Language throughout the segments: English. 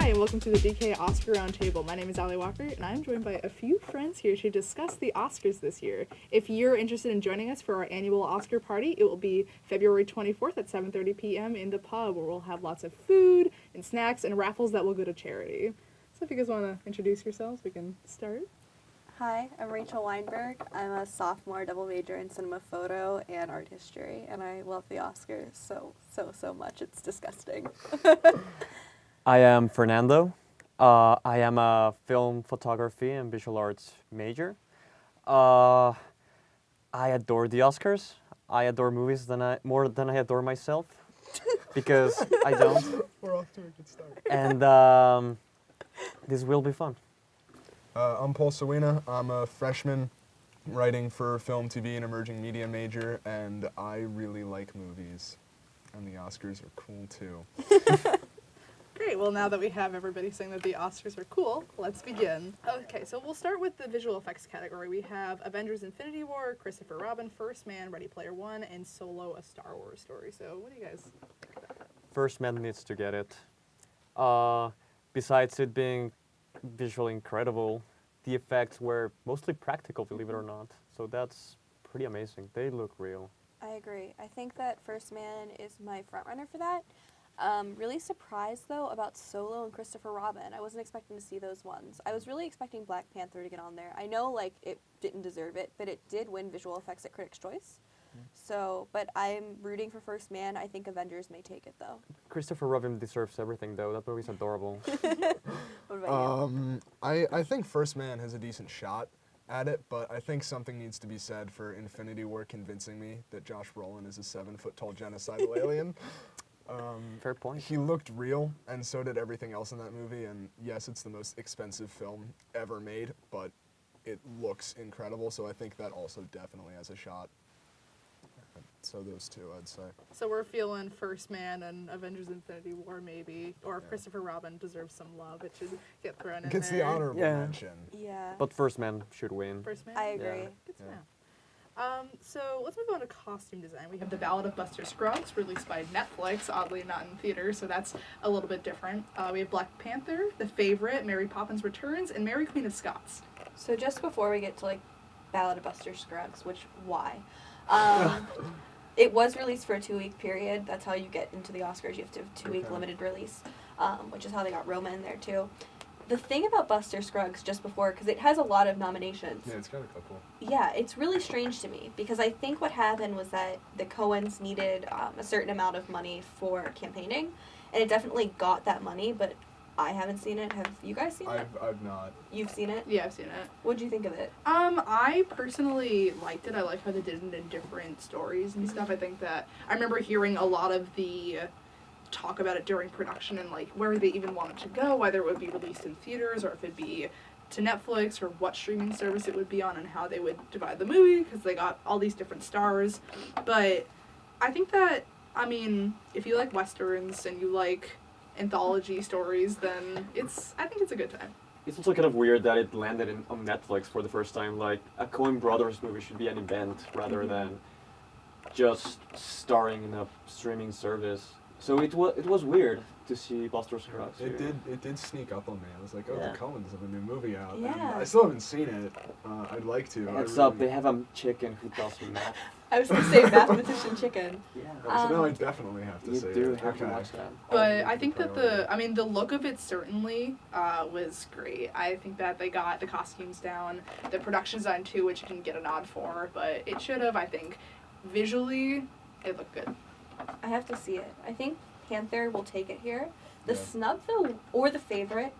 Hi, and welcome to the DKA Oscar Roundtable. My name is Ali Walker, and I'm joined by a few friends here to discuss the Oscars this year. If you're interested in joining us for our annual Oscar party, it will be February 24th at 7:30 p.m. in the pub, where we'll have lots of food and snacks and raffles that will go to charity. So if you guys want to introduce yourselves, we can start. Hi, I'm Rachael Weinberg. I'm a sophomore double major in cinema photo and art history, and I love the Oscars so much. It's disgusting. I am Fernando. I am a film photography and visual arts major. I adore the Oscars. I adore movies more than I adore myself, because I don't. We're off to a good start. And this will be fun. I'm Sawina. I'm a freshman writing for film, TV, and emerging media major, and I really like movies. And the Oscars are cool, too. Great, well now that we have everybody saying that the Oscars are cool, let's begin. Okay, so we'll start with the visual effects category. We have Avengers Infinity War, Christopher Robin, First Man, Ready Player One, and Solo, A Star Wars Story. So what do you guys think about that? First Man needs to get it. Besides it being visually incredible, the effects were mostly practical, believe it or not. So that's pretty amazing. They look real. I agree. I think that First Man is my frontrunner for that. Really surprised, though, about Solo and Christopher Robin. I wasn't expecting to see those ones. I was really expecting Black Panther to get on there. I know, like, it didn't deserve it, but it did win visual effects at Critics' Choice. So, but I'm rooting for First Man. I think Avengers may take it, though. Christopher Robin deserves everything, though. That movie's adorable. What about you? I think First Man has a decent shot at it, but I think something needs to be said for Infinity War convincing me that Josh Brolin is a 7-foot-tall genocidal alien. Fair point. He looked real, and so did everything else in that movie, and yes, it's the most expensive film ever made, but it looks incredible, so I think that also definitely has a shot. So those two, I'd say. So we're feeling First Man and Avengers Infinity War maybe, or if Christopher Robin deserves some love, it should get thrown in Gets there. the honorable mention. Yeah, But First Man should win. First Man? I agree. Yeah. Good to know. So let's move on to costume design. We have The Ballad of Buster Scruggs, released by Netflix, oddly not in theaters, so that's a little bit different. We have Black Panther, The Favorite, Mary Poppins Returns, and Mary Queen of Scots. So just before we get to, like, Ballad of Buster Scruggs, which, why? It was released for a 2-week period. That's how you get into the Oscars. You have to have a 2-week limited release, which is how they got Roma in there, too. The thing about Buster Scruggs just before, because it has a lot of nominations. Yeah, it's got a couple. Yeah, it's really strange to me, because I think what happened was that the Coens needed a certain amount of money for campaigning, and it definitely got that money, but I haven't seen it. Have you guys seen it? I've not. You've seen it? Yeah, I've seen it. What'd you think of it? I personally liked it. I like how they did it in different stories and stuff. I think that I remember hearing a lot of the talk about it during production and like where they even wanted to go, whether it would be released in theaters or if it'd be to Netflix or what streaming service it would be on and how they would divide the movie because they got all these different stars. But I think that, I mean, if you like Westerns and you like anthology stories, then I think it's a good time. It's also kind of weird that it landed on Netflix for the first time. Like, a Coen Brothers movie should be an event rather than just starring in a streaming service. So it was weird to see Buster Scruggs. It did sneak up on me. I was like, oh, Yeah. the Coens have a new movie out. Yeah. And I still haven't seen it. I'd like to. Heads up, they have a chicken who does math. I was going to say Mathematician Chicken. Yeah. So now I definitely have to You see do it. have to watch that. But I think that the look of it certainly was great. I think that they got the costumes down, the production design too, which it didn't get a nod for, but it should have. I think visually it looked good. I have to see it. I think Panther will take it here. The Yeah. snub, though, or the favorite,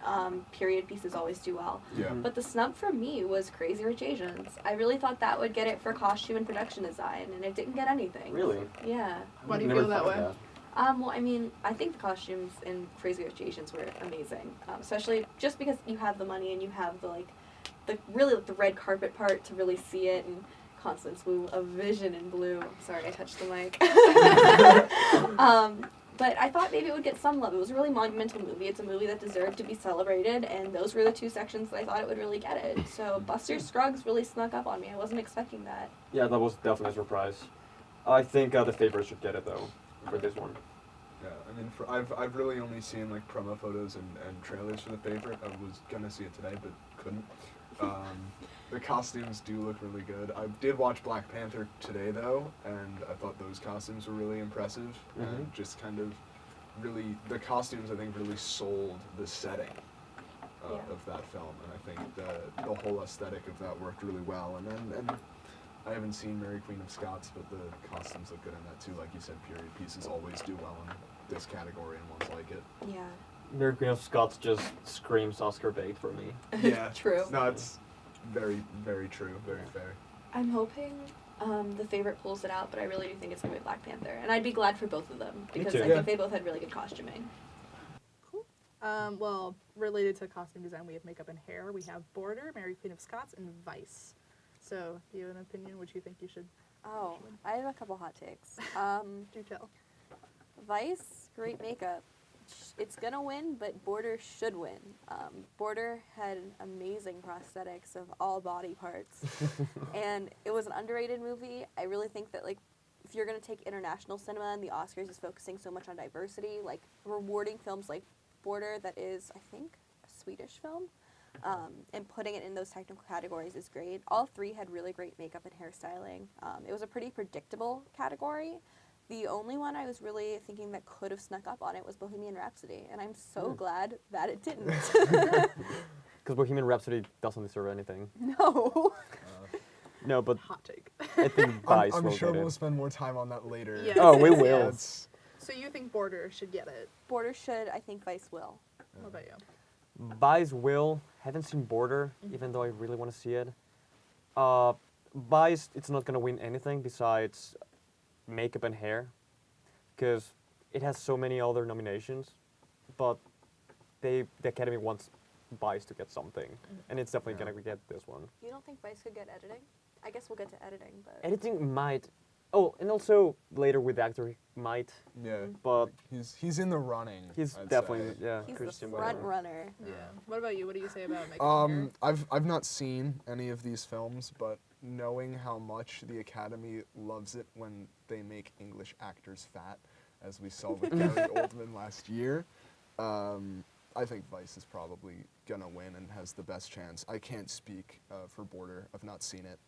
period pieces always do well. Yeah. But the snub for me was Crazy Rich Asians. I really thought that would get it for costume and production design, and it didn't get anything. Really? Yeah. Why do you Never feel that thought way? of Well, I mean, I think the costumes in Crazy Rich Asians were amazing, especially just because you have the money and you have the red carpet part to really see it, and Constance Wu, a vision in blue. Sorry, I touched the mic. But I thought maybe it would get some love. It was a really monumental movie. It's a movie that deserved to be celebrated, and those were the two sections that I thought it would really get it. So Buster Scruggs really snuck up on me. I wasn't expecting that. Yeah, that was definitely a surprise. I think the favorite should get it, though, for this one. Yeah, I mean, I've really only seen like promo photos and trailers for the favorite. I was gonna see it today, but couldn't. The costumes do look really good. I did watch Black Panther today though, and I thought those costumes were really impressive and just kind of really the costumes I think really sold the setting of that film, and I think the whole aesthetic of that worked really well. And I haven't seen Mary Queen of Scots, but the costumes look good in that too. Like you said, period pieces always do well in this category and ones like it. Yeah. Mary Queen of Scots just screams Oscar bait for me. Yeah. True. No, it's very, very true. Very fair. I'm hoping the favorite pulls it out, but I really do think it's going to be Black Panther. And I'd be glad for both of them, because too. I Yeah. think they both had really good costuming. Well, related to costume design, we have makeup and hair. We have Border, Mary Queen of Scots, and Vice. So, do you have an opinion? Which you think you should Oh, I have a couple hot takes. do tell? Vice, great makeup. It's gonna win, but Border should win. Border had amazing prosthetics of all body parts, and it was an underrated movie. I really think that like, if you're gonna take international cinema and the Oscars is focusing so much on diversity, like rewarding films like Border, that is I think a Swedish film, and putting it in those technical categories is great. All three had really great makeup and hairstyling. It was a pretty predictable category. The only one I was really thinking that could have snuck up on it was Bohemian Rhapsody, and I'm so glad that it didn't. Because Bohemian Rhapsody doesn't deserve anything. No. No, but Hot take. I think Vice I'm will sure get we'll it. spend more time on that later. Yeah. Oh, we Yeah. will. It's, So you think Border should get it? Border should, I think Vice will. What about you? Vice will. Haven't seen Border, even though I really want to see it. Vice, it's not gonna win anything besides makeup and hair, because it has so many other nominations, but the Academy wants Vice to get something, and it's definitely gonna get this one. You don't think Vice could get editing? I guess we'll get to editing, but Editing might. Oh, and also later with actor he might, yeah. but He's in the running. he's I'd definitely say. yeah. he's Christian the front Bale. runner. Yeah. What about you? What do you say about makeup and hair? I've not seen any of these films, but knowing how much the Academy loves it when they make English actors fat, as we saw with Gary Oldman last year, I think Vice is probably gonna win and has the best chance. I can't speak for Border. I've not seen it,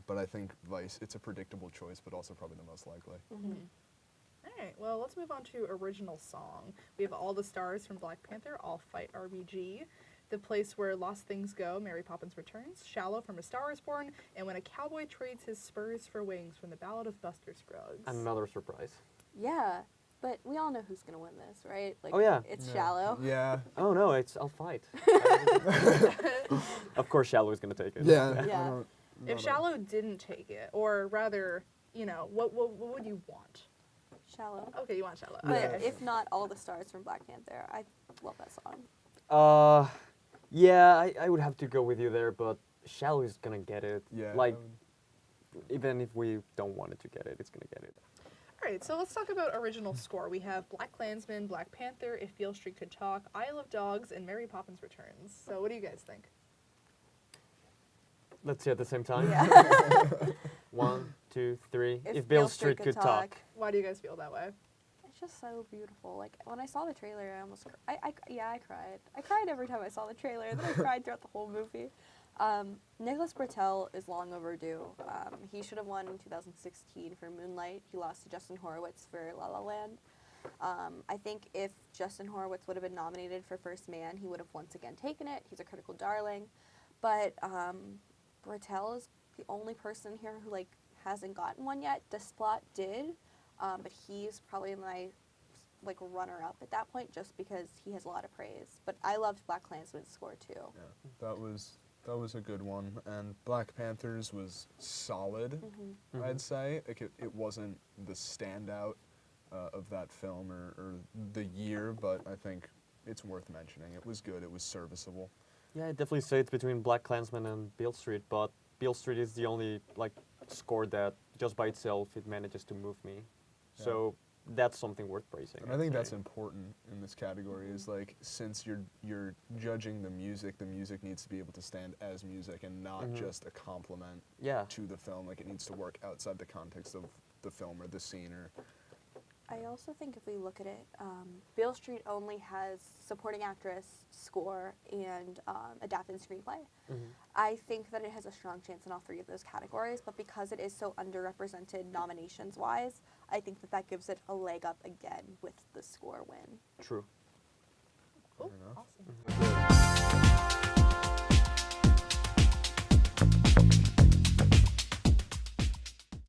but I think Vice. It's a predictable choice, but also probably the most likely. All right, well, let's move on to original song. We have All the Stars from Black Panther, All Fight RBG, The Place Where Lost Things Go, Mary Poppins Returns, Shallow from A Star Is Born, and When a Cowboy Trades His Spurs for Wings from The Ballad of Buster Scruggs. Another surprise. Yeah, but we all know who's gonna win this, right? Like, Oh, yeah. it's Shallow. Yeah. Oh no, it's I'll fight. Of course, Shallow is gonna take it. Yeah. Yeah. I don't- If not a- Shallow didn't take it, or rather, you know, what would you want? Shallow. Okay, you want Shallow. But Okay. if not All the Stars from Black Panther, I love that song. Yeah, I would have to go with you there, but Shallow is gonna get it. Yeah. Like, even if we don't want it to get it, it's gonna get it. All right, so let's talk about original score. We have Black Klansman, Black Panther, If Beale Street Could Talk, Isle of Dogs, and Mary Poppins Returns. So what do you guys think? Let's see at the same time. Yeah. 1, 2, 3. If If Beale Street could talk. Why do you guys feel that way? It's just so beautiful. Like, when I saw the trailer, I almost, I cried. I cried every time I saw the trailer, then I cried throughout the whole movie. Nicholas Britell is long overdue. He should have won in 2016 for Moonlight. He lost to Justin Horowitz for La La Land. I think if Justin Horowitz would have been nominated for First Man, he would have once again taken it. He's a critical darling. But Britell is the only person here who, like, hasn't gotten one yet. Desplat did, but he's probably my, like, runner-up at that point just because he has a lot of praise. But I loved Black Klansman's score, too. Yeah, that was a good one, and Black Panthers was solid. I'd say like it wasn't the standout of that film or the year, but I think it's worth mentioning. It was good. It was serviceable. Yeah, I'd definitely say it's between Black Klansman and Beale Street, but Beale Street is the only like score that just by itself it manages to move me. Yeah. So that's something worth praising. And I think that's important in this category. Is like since you're judging the music needs to be able to stand as music and not just a compliment Yeah. to the film. Like it needs to work outside the context of the film or the scene or I also think if we look at it, Beale Street only has supporting actress, score, and adapted screenplay. I think that it has a strong chance in all three of those categories, but because it is so underrepresented nominations-wise, I think that gives it a leg up again with the score win. True.